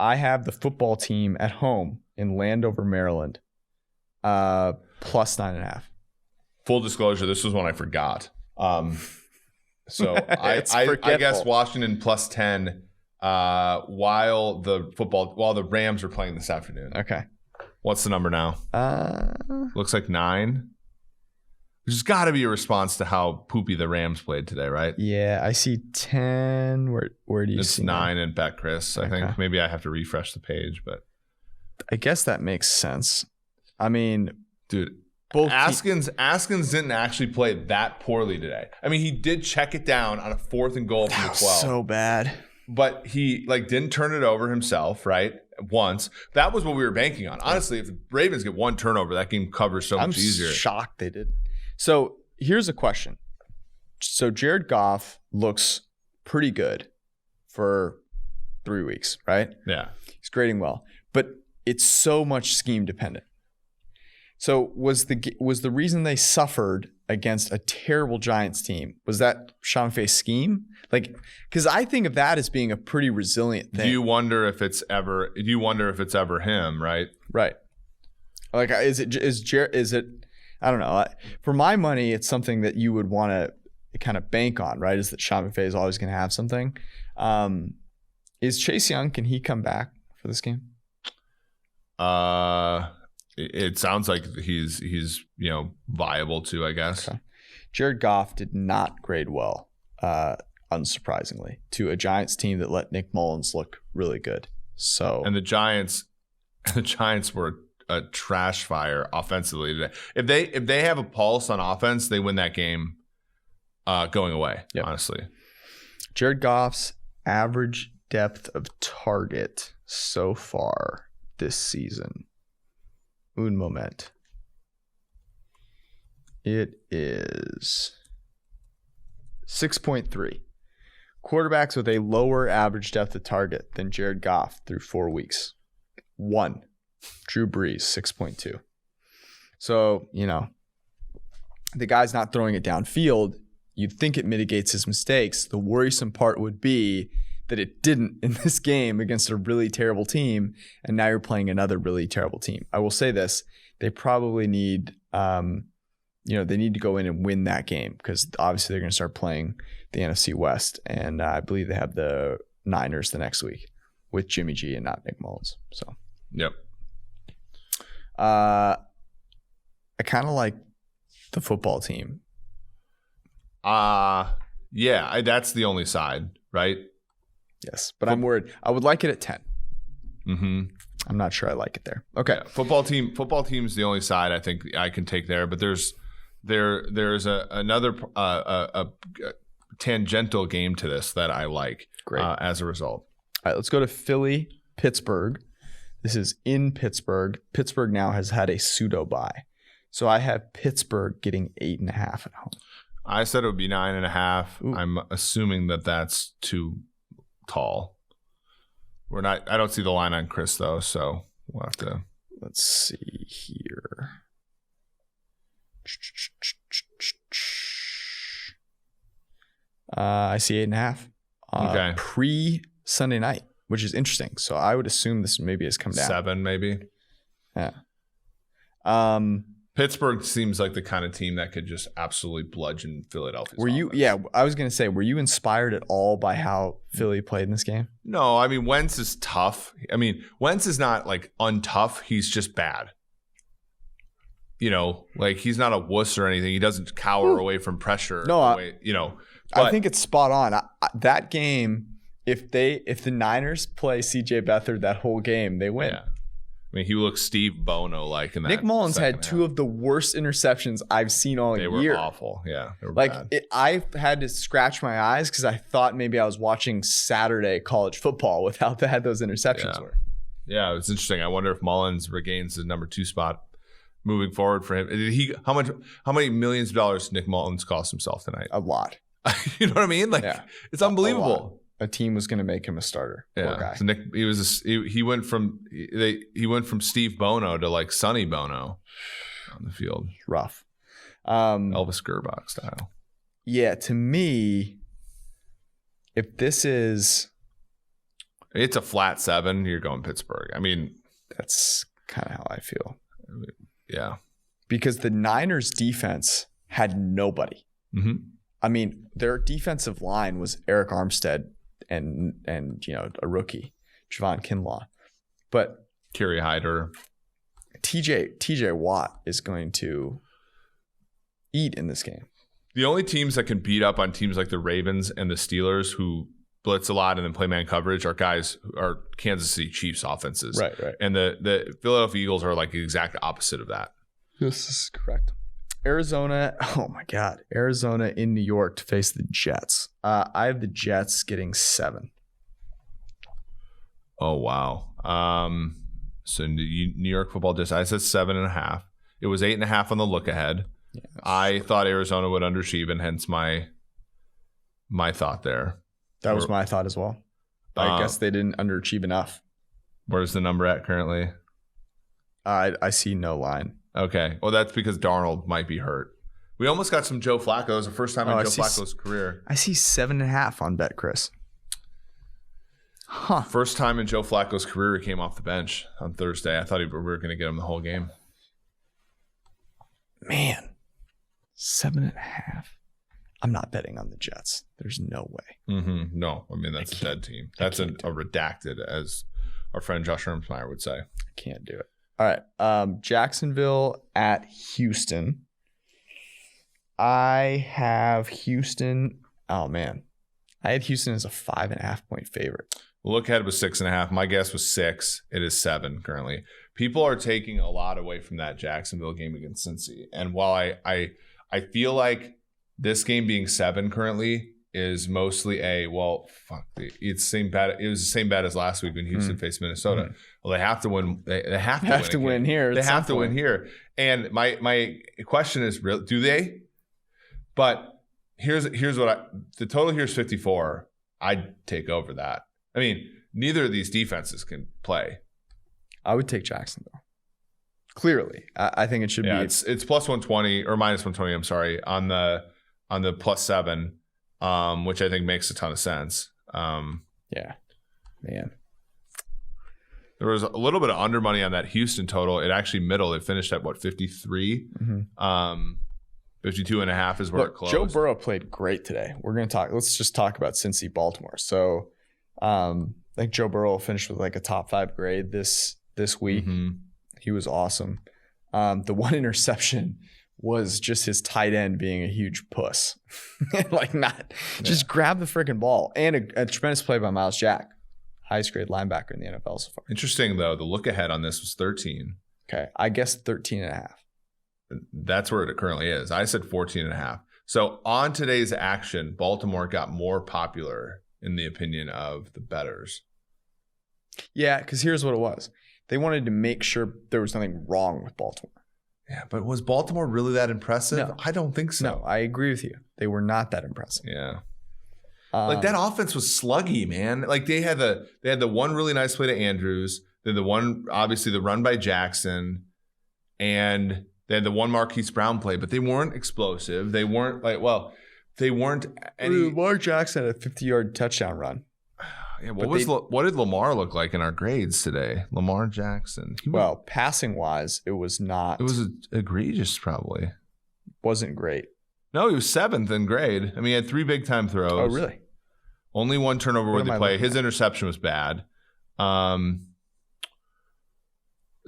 I have the football team at home in Landover, Maryland, plus 9.5. Full disclosure, this was one I forgot. So I guess Washington plus 10 while the Rams are playing this afternoon. Okay. What's the number now? Looks like 9. Which has got to be a response to how poopy the Rams played today, right? Yeah, I see 10. Where do you see? It's 9 in Bet Chris, I think. Maybe I have to refresh the page, but I guess that makes sense. I mean, dude, both Askins didn't actually play that poorly today. I mean, he did check it down on a 4th and goal from the 12. So bad. But he didn't turn it over himself, right? Once. That was what we were banking on. Honestly, if the Ravens get 1 turnover, that game covers so much easier. I'm shocked they did. So here's a question. So Jared Goff looks pretty good for 3 weeks, right? Yeah. He's grading well. But it's so much scheme dependent. So was the reason they suffered against a terrible Giants team, was that Sean McVay's scheme? Because I think of that as being a pretty resilient thing. Do you wonder if it's ever him, right? Right. Is it I don't know. For my money, it's something that you would want to kind of bank on, right? Is that Sean McVay is always going to have something. Is Chase Young, can he come back for this game? It sounds like he's viable too, I guess. Okay. Jared Goff did not grade well, unsurprisingly, to a Giants team that let Nick Mullins look really good. So and the Giants were a trash fire offensively today. If they have a pulse on offense, they win that game going away. Yep. Honestly, Jared Goff's average depth of target so far this season. Un moment. It is 6.3. Quarterbacks with a lower average depth of target than Jared Goff through 4 weeks. 1. Drew Brees, 6.2. So, the guy's not throwing it downfield. You'd think it mitigates his mistakes. The worrisome part would be that it didn't in this game against a really terrible team, and now you're playing another really terrible team. I will say this. They probably need, they need to go in and win that game because obviously they're going to start playing the NFC West, and I believe they have the Niners the next week with Jimmy G and not Nick Mullins. So, yep. I kind of like the football team. Yeah, that's the only side, right? Yes, but I'm worried. I would like it at 10. Mm-hmm. I'm not sure I like it there. Okay, yeah, football team is the only side I think I can take there. But there's another tangential game to this that I like. Great. As a result. All right, let's go to Philly, Pittsburgh. This is in Pittsburgh. Pittsburgh now has had a pseudo bye, so I have Pittsburgh getting 8.5 at home. I said it would be 9.5. Ooh. I'm assuming that that's too tall. We're not. I don't see the line on Chris though, so we'll have to. Let's see here. I see 8.5. Okay. Pre-Sunday night, which is interesting. So I would assume this maybe has come down. 7 maybe. Yeah. Pittsburgh seems like the kind of team that could just absolutely bludgeon Philadelphia. Were you? Yeah, I was gonna say, were you inspired at all by how Philly played in this game? No, I mean Wentz is tough. I mean Wentz is not like untough. He's just bad. You know, like he's not a wuss or anything. He doesn't cower away from pressure. No, I think it's spot on. That game, if the Niners play CJ Beathard that whole game, they win. Yeah. I mean, he looks Steve Bono like in that. Nick Mullins had half. 2 of the worst interceptions I've seen all year. They were awful. Yeah, they were like bad. I had to scratch my eyes because I thought maybe I was watching Saturday college football with how bad those interceptions were. Yeah, it's interesting. I wonder if Mullins regains the number 2 spot moving forward for him. Did he? How many millions of dollars did Nick Mullins cost himself tonight? A lot. You know what I mean? Like it's unbelievable. A team was going to make him a starter. Yeah. Poor guy. So Nick, he went from Steve Bono to like Sonny Bono on the field. Rough. Elvis Gerbach style. Yeah, to me, if this is, it's a flat 7, you're going Pittsburgh. I mean, that's kind of how I feel. Yeah. Because the Niners defense had nobody. Mm-hmm. I mean, their defensive line was Eric Armstead and a rookie, Javon Kinlaw. But Kerry Hyder. TJ Watt is going to eat in this game. The only teams that can beat up on teams like the Ravens and the Steelers who blitz a lot and then play man coverage are Kansas City Chiefs offenses. Right. And the Philadelphia Eagles are like the exact opposite of that. This is correct. Arizona, oh my God. Arizona in New York to face the Jets. I have the Jets getting 7. Oh, wow. So New York football just, I said 7.5. It was 8.5 on the look ahead. Yeah, I thought Arizona would underachieve, and hence my thought there. That was my thought as well. I guess they didn't underachieve enough. Where's the number at currently? I see no line. Okay. Well, that's because Darnold might be hurt. We almost got some Joe Flacco. It was the first time in Joe Flacco's career. I see 7.5 on Bet Chris. Huh. First time in Joe Flacco's career he came off the bench on Thursday. I thought we were going to get him the whole game. Man, 7.5. I'm not betting on the Jets. There's no way. Mm-hmm. No, I mean, that's a dead team. That's a redacted, as our friend Josh Hermsmeyer would say. I can't do it. All right. Jacksonville at Houston. I have Houston. Oh, man. I had Houston as a 5.5 point favorite. Look ahead was 6.5. My guess was 6. It is 7 currently. People are taking a lot away from that Jacksonville game against Cincy. And while I feel like this game being 7 currently is mostly it was the same bet as last week when Houston faced Minnesota. Mm-hmm. Well, they have to win. They have to win here. They have to win here. And my question is, do they? But here's what the total here is 54. I'd take over that. I mean, neither of these defenses can play. I would take Jacksonville. Clearly, I think it should be. It's plus 120 or minus 120. I'm sorry, on the plus 7, which I think makes a ton of sense. Yeah, man. There was a little bit of under money on that Houston total. It actually middle. It finished at 53. Mm-hmm. 52.5 is where it closed. Joe Burrow played great today. Let's just talk about Cincy Baltimore. So, like Joe Burrow finished with like a top 5 grade this week. Mm-hmm. He was awesome. The one interception was just his tight end being a huge puss. Just grab the freaking ball. And a tremendous play by Miles Jack. Highest grade linebacker in the NFL so far. Interesting, though. The look ahead on this was 13. Okay. I guess 13.5. That's where it currently is. I said 14.5. So on today's action, Baltimore got more popular in the opinion of the bettors. Yeah, because here's what it was. They wanted to make sure there was nothing wrong with Baltimore. Yeah, but was Baltimore really that impressive? No. I don't think so. No, I agree with you. They were not that impressive. Yeah. Like that offense was sluggy, man. Like they had the one really nice play to Andrews, then the one, obviously the run by Jackson, and they had the one Marquise Brown play, but they weren't explosive. They weren't they weren't any. Lamar Jackson had a 50-yard touchdown run. Yeah, what did Lamar look like in our grades today? Lamar Jackson. Passing wise, it was not. It was egregious, probably. Wasn't great. No, he was 7th in grade. I mean, he had 3 big time throws. Oh, really? Only 1 turnover with the play. His interception was bad. The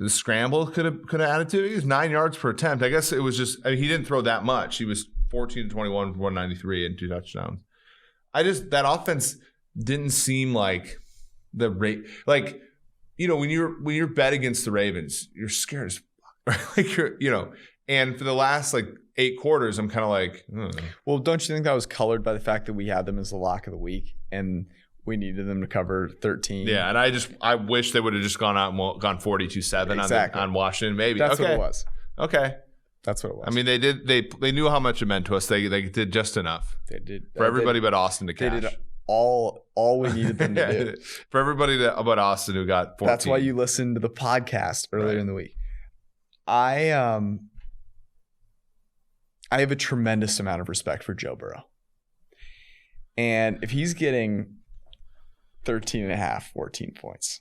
scramble could have added to it. He was 9 yards per attempt. I guess it was just he didn't throw that much. He was 14 to 21 for 193 and 2 touchdowns. That offense didn't seem like the rate. Like, when you're bet against the Ravens, you're scared as fuck. Like and for the last 8 quarters, I'm kind of like, Well, don't you think that was colored by the fact that we had them as the lock of the week and we needed them to cover 13? Yeah, and I wish they would have just gone out and gone 42-7 on Washington. Maybe that's what it was. Okay, that's what it was. I mean, they knew how much it meant to us. They did just enough. They did for everybody but Austin to cash. They did all we needed them to do. For everybody but Austin who got 14. That's why you listened to the podcast earlier in the week. I have a tremendous amount of respect for Joe Burrow. And if he's getting 13 and a half, 14 points,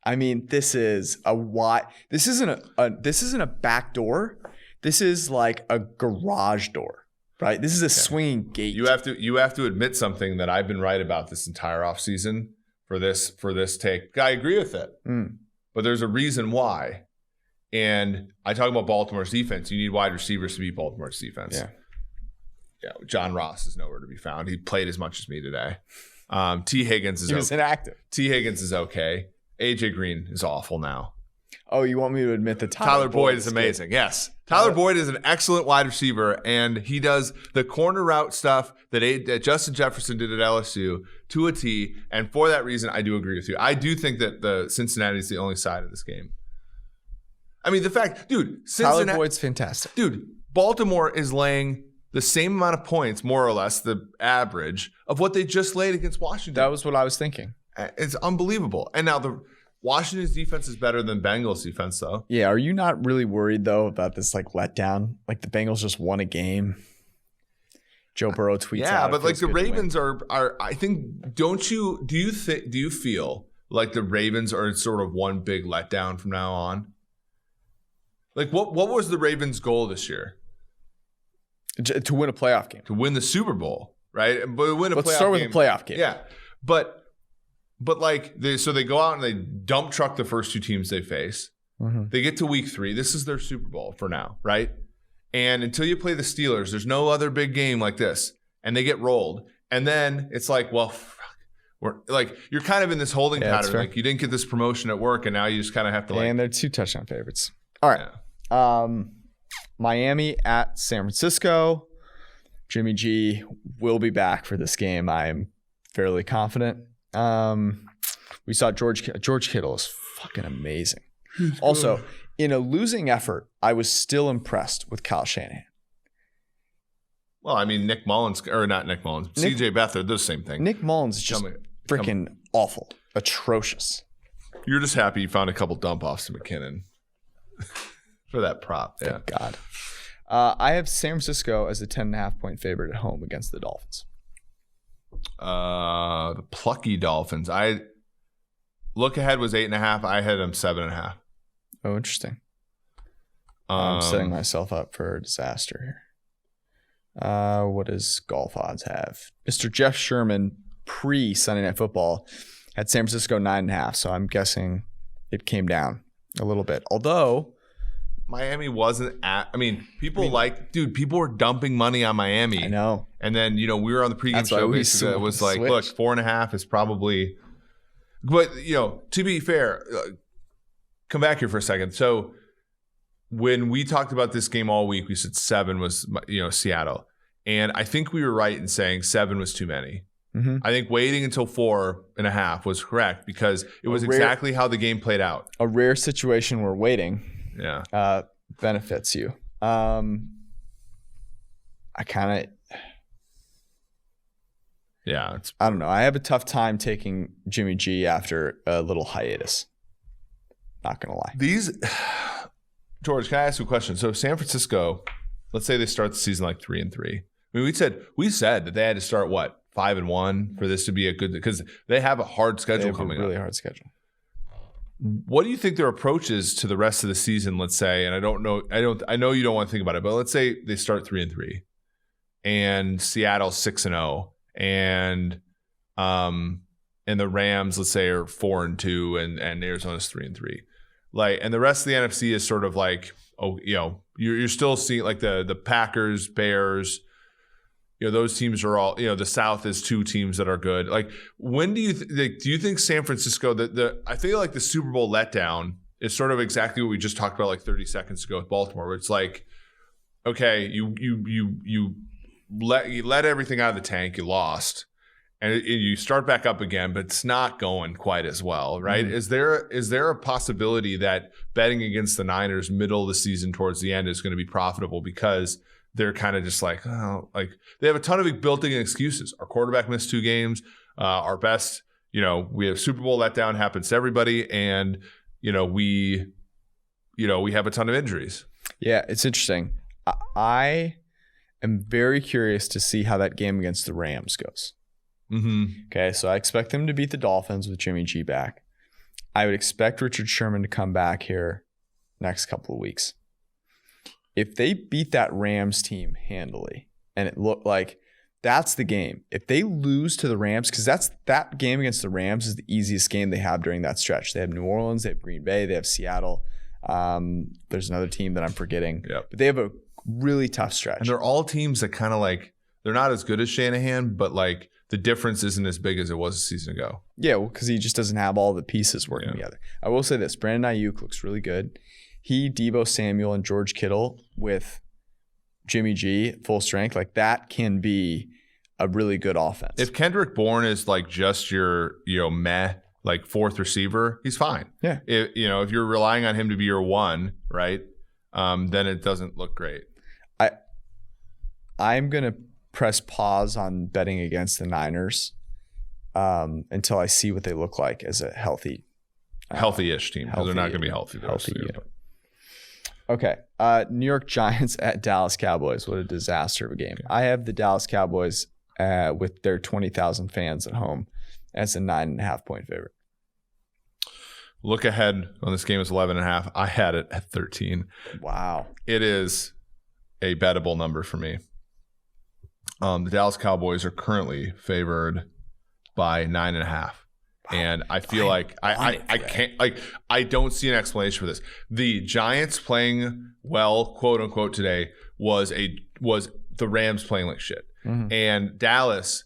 I mean, this is this isn't a back door. This is like a garage door, right? This is a swinging gate. You have to admit something that I've been right about this entire offseason for this take. I agree with it. But there's a reason why. And I talk about Baltimore's defense. You need wide receivers to beat Baltimore's defense. Yeah. John Ross is nowhere to be found. He played as much as me today. T. Higgins is he was inactive. T. Higgins is okay. AJ Green is awful now. Oh, you want me to admit that Tyler Boyd is amazing? Good. Yes. Tyler Boyd is an excellent wide receiver, and he does the corner route stuff that Justin Jefferson did at LSU to a T. And for that reason, I do agree with you. I do think that the Cincinnati is the only side of this game. I mean, the fact, dude, Tyler Boyd's fantastic. Dude, Baltimore is laying the same amount of points, more or less, the average of what they just laid against Washington. That was what I was thinking. It's unbelievable. And now the Washington's defense is better than Bengals defense, though. Yeah, are you not really worried though about this letdown? Like the Bengals just won a game. Joe Burrow tweets out. Yeah, but the Ravens are I think do you feel like the Ravens are sort of one big letdown from now on? Like what was the Ravens' goal this year? To win a playoff game. To win the Super Bowl, right? But Let's start with a playoff game. Yeah. But they go out and they dump truck the first 2 teams they face. Mm-hmm. They get to week 3. This is their Super Bowl for now, right? And until you play the Steelers, there's no other big game like this. And they get rolled. And then it's like, well, you're kind of in this holding pattern. Like you didn't get this promotion at work, and now you just kind of have to and they're 2 touchdown favorites. All right. Yeah. Miami at San Francisco. Jimmy G will be back for this game. I'm fairly confident. We saw George Kittle is fucking amazing. Also, in a losing effort, I was still impressed with Kyle Shanahan. Well, I mean, CJ Beathard, they're the same thing. Nick Mullins is just freaking awful, atrocious. You're just happy you found a couple dump offs to McKinnon for that prop. Yeah. Thank God. I have San Francisco as a 10.5-point favorite at home against the Dolphins. The plucky Dolphins. I look ahead was 8.5. I had them 7.5. Oh, interesting. I'm setting myself up for a disaster here. What does golf odds have? Mr. Jeff Sherman, pre-Sunday Night Football, had San Francisco 9.5. So I'm guessing it came down a little bit. Although Miami wasn't people were dumping money on Miami. I know. And then, we were on the pregame show. It was like, look, 4.5 is probably, but, to be fair, come back here for a second. So when we talked about this game all week, we said 7 was, Seattle. And I think we were right in saying 7 was too many. Mm-hmm. I think waiting until 4.5 was correct because it was exactly how the game played out. A rare situation we're waiting. Yeah. benefits you. I don't know. I have a tough time taking Jimmy G after a little hiatus. Not going to lie. George, can I ask you a question? So San Francisco, let's say they start the season like 3-3. I mean, we said that they had to start 5-1 for this to be a good, because they have a hard schedule coming up. Really hard schedule. What do you think their approach is to the rest of the season? Let's say, and I know you don't want to think about it, but let's say they start 3-3, and Seattle's 6-0, and the Rams, let's say, are 4-2, and Arizona's 3-3. And the rest of the NFC is sort of like, you're still seeing like the Packers, Bears. Those teams are all, the South is 2 teams that are good. Like, when do you do you think San Francisco, I feel like the Super Bowl letdown is sort of exactly what we just talked about like 30 seconds ago with Baltimore, where it's like, okay, you let everything out of the tank, you lost, and you start back up again, but it's not going quite as well, right? Mm-hmm. Is there a possibility that betting against the Niners middle of the season towards the end is going to be profitable because they're kind of just like, they have a ton of built-in excuses. Our quarterback missed 2 games. Our best, we have Super Bowl letdown happens to everybody, and we have a ton of injuries. Yeah, it's interesting. I am very curious to see how that game against the Rams goes. Mm-hmm. Okay, so I expect them to beat the Dolphins with Jimmy G back. I would expect Richard Sherman to come back here next couple of weeks. If they beat that Rams team handily, and it looked like that's the game. If they lose to the Rams, because that game against the Rams is the easiest game they have during that stretch. They have New Orleans, they have Green Bay, they have Seattle. There's another team that I'm forgetting. Yep. But they have a really tough stretch. And they're all teams that kind of like, they're not as good as Shanahan, but like the difference isn't as big as it was a season ago. Yeah, well, because he just doesn't have all the pieces working together. I will say this, Brandon Ayuk looks really good. He, Deebo Samuel, and George Kittle with Jimmy G full strength, like that can be a really good offense. If Kendrick Bourne is like just your like 4th receiver, he's fine. Yeah. If you're relying on him to be your 1, right? Then it doesn't look great. I'm gonna press pause on betting against the Niners until I see what they look like as a healthy-ish team, because they're not going to be healthy. Okay. New York Giants at Dallas Cowboys. What a disaster of a game. Okay. I have the Dallas Cowboys with their 20,000 fans at home as a 9.5-point favorite. Look ahead on this game is 11.5. I had it at 13. Wow. It is a bettable number for me. The Dallas Cowboys are currently favored by 9.5. And I feel like I can't, like, I don't see an explanation for this. The Giants playing well, quote unquote, today was the Rams playing like shit. Mm-hmm. And Dallas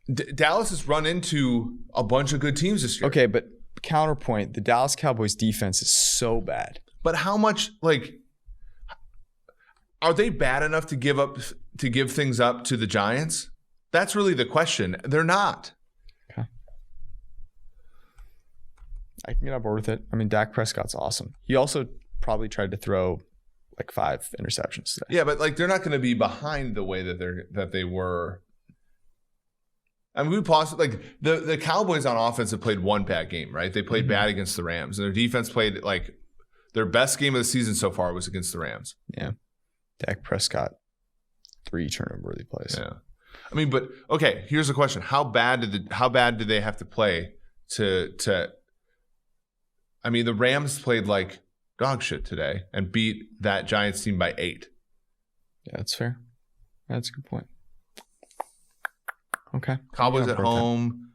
has run into a bunch of good teams this year. Okay, but counterpoint, the Dallas Cowboys defense is so bad. But how much, like, are they bad enough to give things up to the Giants? That's really the question. They're not. Okay. I can get on board with it. I mean, Dak Prescott's awesome. He also probably tried to throw like 5 interceptions today. Yeah, but like they're not going to be behind the way that they were. I mean, we possibly like the Cowboys on offense have played one bad game, right? They played bad against the Rams, and their defense played like their best game of the season so far was against the Rams. Yeah, Dak Prescott, 3 turnover-worthy plays. Yeah, I mean, but okay. Here's the question: How bad did they have to play to? I mean, the Rams played like dog shit today and beat that Giants team by 8. Yeah, that's fair. That's a good point. Okay. Cowboys at home.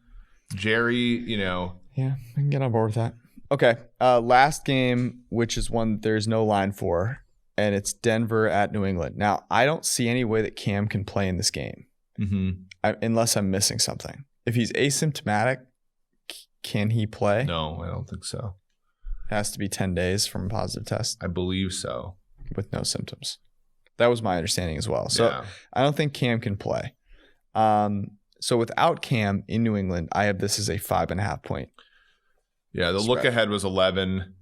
Jerry, Yeah, I can get on board with that. Okay. Last game, which is one there's no line for, and it's Denver at New England. Now, I don't see any way that Cam can play in this game unless I'm missing something. If he's asymptomatic, can he play? No, I don't think so. It has to be 10 days from a positive test. I believe so. With no symptoms. That was my understanding as well. So yeah. I don't think Cam can play. So without Cam in New England, I have this as a 5.5 point. Yeah, the spread. Look ahead was 11.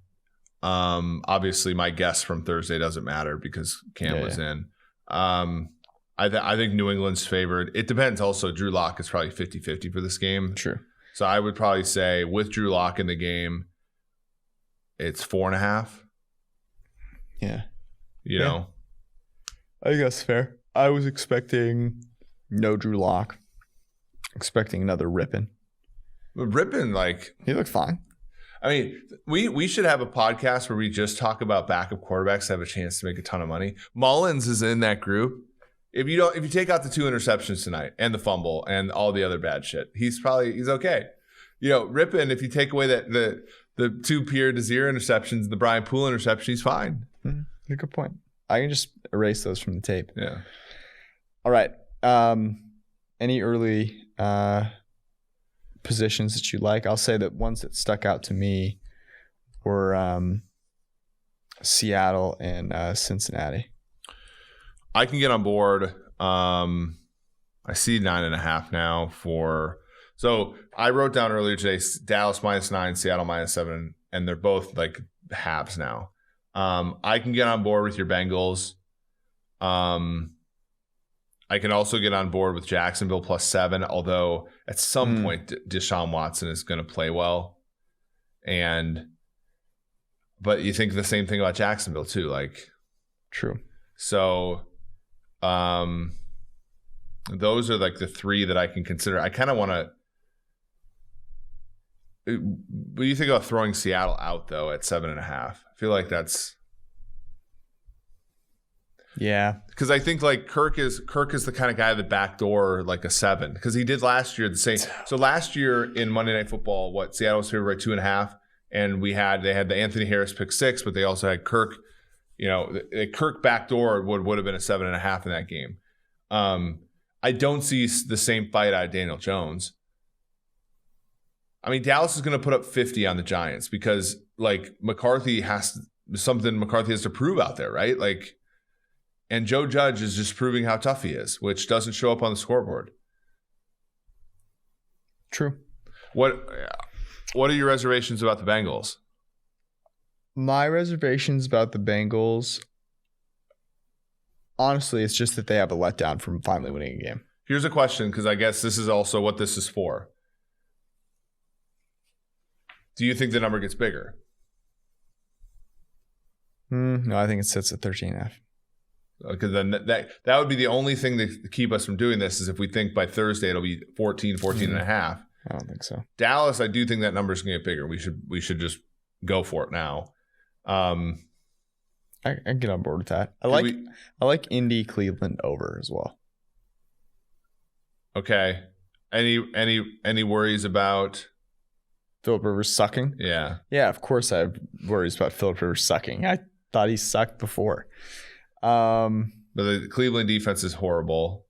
Obviously, my guess from Thursday doesn't matter because Cam was in. I think New England's favored. It depends also. Drew Lock is probably 50-50 for this game. True. So I would probably say with Drew Lock in the game, it's 4.5. Yeah. You know? I think that's fair. I was expecting no Drew Lock. Expecting another Rippin. But Rippin, like... He looked fine. I mean, we should have a podcast where we just talk about backup quarterbacks that have a chance to make a ton of money. Mullins is in that group. If you take out the 2 interceptions tonight and the fumble and all the other bad shit, he's okay. You know, Rippin, if you take away the 2 Pierre Desir interceptions, the Brian Poole interception, he's fine. Mm-hmm. Good point. I can just erase those from the tape. Yeah. All right. Any early positions that you like? I'll say that ones that stuck out to me were Seattle and Cincinnati. I can get on board. I see 9.5 now for. So I wrote down earlier today Dallas -9, Seattle -7, and they're both like halves now. I can get on board with your Bengals. I can also get on board with Jacksonville +7, although at some point Deshaun Watson is going to play well. But you think the same thing about Jacksonville too, like. True. So those are like the 3 that I can consider. I kind of want to. What do you think about throwing Seattle out though at 7.5? I feel like that's. Yeah, because I think like Kirk is the kind of guy that backdoor like a 7 because he did last year the same. So last year in Monday Night Football, Seattle was favored by 2.5, and they had the Anthony Harris pick 6, but they also had Kirk. You know, Kirk backdoor would have been a 7.5 in that game. I don't see the same fight out of Daniel Jones. I mean, Dallas is going to put up 50 on the Giants because like McCarthy has to prove out there, right? Like. And Joe Judge is just proving how tough he is, which doesn't show up on the scoreboard. True. What are your reservations about the Bengals? My reservations about the Bengals, honestly, it's just that they have a letdown from finally winning a game. Here's a question, because I guess this is also what this is for. Do you think the number gets bigger? No, I think it sits at 13.5. Because then that would be the only thing to keep us from doing this is if we think by Thursday it'll be 14 and a half. I don't think so. Dallas, I do think that number is going to get bigger. We should just go for it now. I get on board with that. I like Indy Cleveland over as well. Okay. Any worries about Philip Rivers sucking? Yeah. Yeah, of course I have worries about Philip Rivers sucking. I thought he sucked before. But the Cleveland defense is horrible.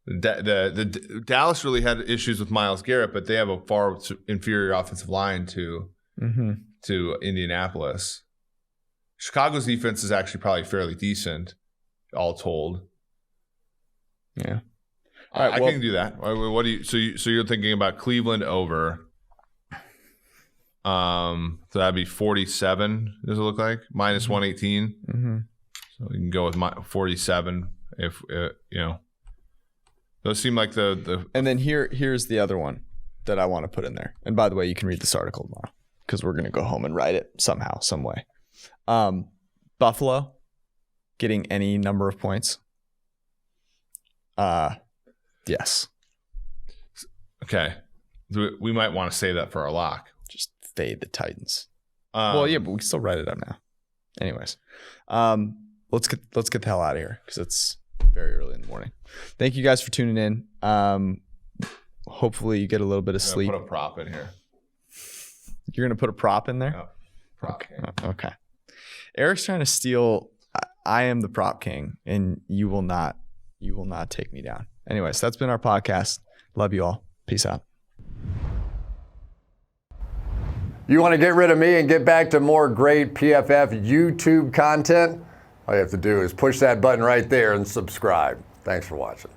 The Dallas really had issues with Myles Garrett, but they have a far inferior offensive line to Indianapolis. Chicago's defense is actually probably fairly decent, all told. Yeah, all right, I can do that. What do you? So you're thinking about Cleveland over? So that'd be 47. Does it look like minus 118? Mm-hmm. So we can go with 47 if those seem like the. And then here's the other one that I want to put in there. And by the way, you can read this article tomorrow because we're gonna go home and write it somehow, some way. Buffalo getting any number of points. Yes. Okay, we might want to save that for our lock. Just fade the Titans. Well, yeah, but we can still write it up now. Anyways, let's get the hell out of here because it's very early in the morning. Thank you guys for tuning in. Hopefully you get a little bit of sleep. Put a prop in here. You're gonna put a prop in there? Oh, prop king. Okay. Eric's trying to steal. I am the prop king, and you will not take me down. Anyways, that's been our podcast. Love you all. Peace out. You want to get rid of me and get back to more great PFF YouTube content? All you have to do is push that button right there and subscribe. Thanks for watching.